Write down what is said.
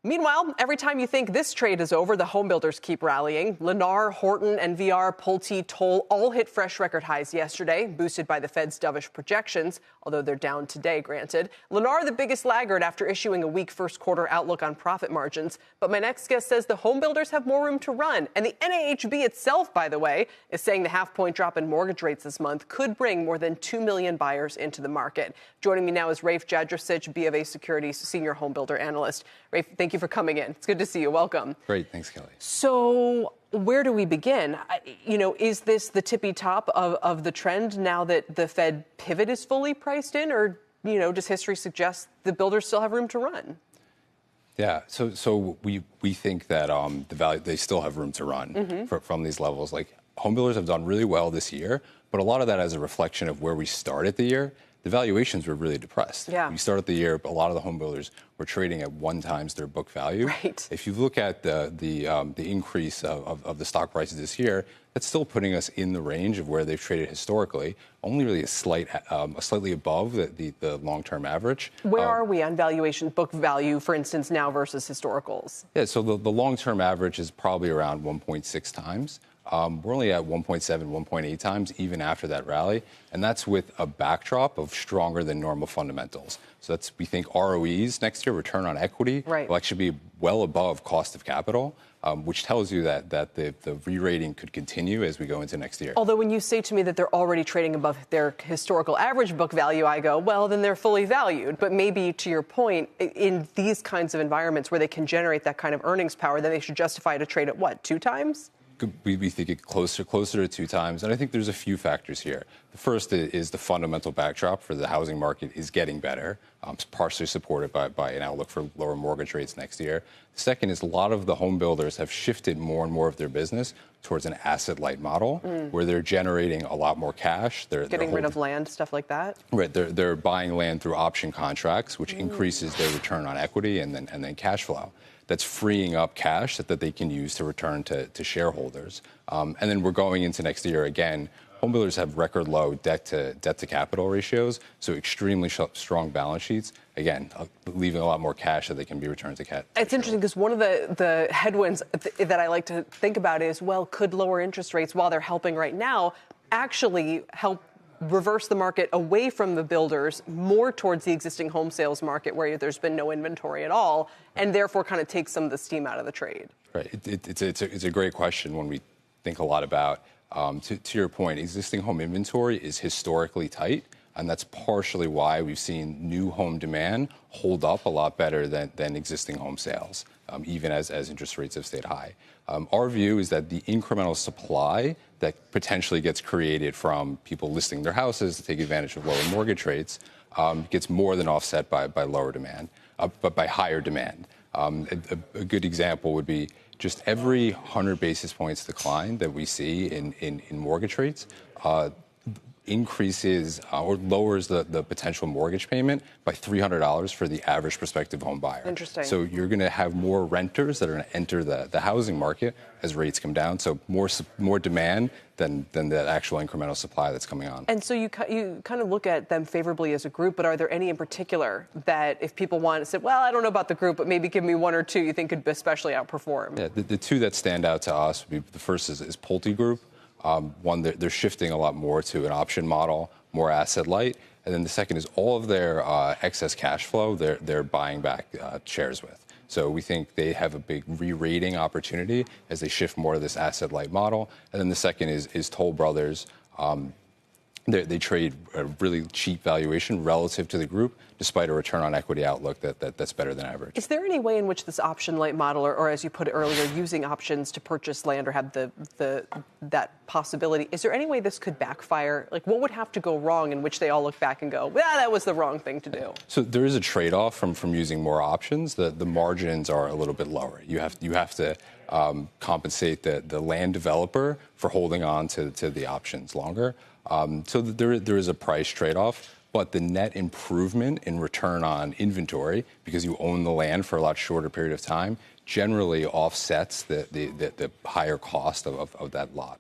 Meanwhile, every time you think this trade is over, the homebuilders keep rallying. Lennar, Horton, NVR, Pulte, Toll all hit fresh record highs yesterday, boosted by the Fed's dovish projections, although they're down today, granted. Lennar, the biggest laggard after issuing a weak first quarter outlook on profit margins. But my next guest says the homebuilders have more room to run. And the NAHB itself, by the way, is saying the half-point drop in mortgage rates this month could bring more than 2 million buyers into the market. Joining me now is Rafe Jadrosich, BofA Securities senior homebuilder analyst. Rafe, thank you for coming in. It's good to see you. Welcome. Great. Thanks, Kelly. So where do we begin? Is this the tippy top of the trend now that the Fed pivot is fully priced in? Or, does history suggest the builders still have room to run? Yeah. So we think that the value, they still have room to run from these levels. Like, homebuilders have done really well this year, but a lot of that is a reflection of where we started the year. The valuations were really depressed. Yeah. We started the year, a lot of the home builders were trading at 1 times their book value. Right. If you look at the increase of the stock prices this year, that's still putting us in the range of where they've traded historically, only really slightly above the long-term average. Where are we on valuation, book value, for instance, now versus historicals? Yeah, so the long-term average is probably around 1.6 times. We're only at 1.7, 1.8 times, even after that rally. And that's with a backdrop of stronger than normal fundamentals. So we think ROEs next year, return on equity, will actually be well above cost of capital, which tells you that the re-rating could continue as we go into next year. Although when you say to me that they're already trading above their historical average book value, I go, well, then they're fully valued. But maybe to your point, in these kinds of environments where they can generate that kind of earnings power, then they should justify to trade at what, 2 times? We think it closer to 2 times. And I think there's a few factors here. The first is the fundamental backdrop for the housing market is getting better. It's partially supported by an outlook for lower mortgage rates next year. The second is a lot of the home builders have shifted more and more of their business towards an asset-light model where they're generating a lot more cash. They're getting rid of land, stuff like that? Right. They're buying land through option contracts, which increases their return on equity and then cash flow. That's freeing up cash that they can use to return to shareholders. And then we're going into next year again. Homebuilders have record low debt to capital ratios, so extremely strong balance sheets. Again, leaving a lot more cash that they can be returned to cash. It's interesting because one of the headwinds that I like to think about is, well, could lower interest rates, while they're helping right now, actually help reverse the market away from the builders more towards the existing home sales market where there's been no inventory at all, and therefore kind of take some of the steam out of the trade? Right. It's a great question when we think a lot about, to your point, existing home inventory is historically tight, and that's partially why we've seen new home demand hold up a lot better than existing home sales, even as interest rates have stayed high. Our view is that the incremental supply that potentially gets created from people listing their houses to take advantage of lower mortgage rates gets more than offset by lower demand, but by higher demand. A good example would be just every 100 basis points decline that we see in mortgage rates increases or lowers the potential mortgage payment by $300 for the average prospective home buyer. Interesting. So you're going to have more renters that are going to enter the housing market as rates come down. So more demand than the actual incremental supply that's coming on. And so you kind of look at them favorably as a group, but are there any in particular that if people want to say, well, I don't know about the group, but maybe give me 1 or 2 you think could especially outperform? Yeah, the 2 that stand out to us would be, the first is Pulte Group. One, they're shifting a lot more to an option model, more asset light. And then the second is all of their excess cash flow, they're buying back shares with. So we think they have a big re-rating opportunity as they shift more to this asset light model. And then the second is Toll Brothers. They trade a really cheap valuation relative to the group, despite a return on equity outlook that's better than average. Is there any way in which this option light model, or as you put it earlier, using options to purchase land or have that possibility, is there any way this could backfire? Like, what would have to go wrong in which they all look back and go, well, that was the wrong thing to do? So there is a trade-off from using more options. The margins are a little bit lower. You have to compensate the land developer for holding on to the options longer. So there is a price trade-off, but the net improvement in return on inventory, because you own the land for a lot shorter period of time, generally offsets the higher cost of that lot.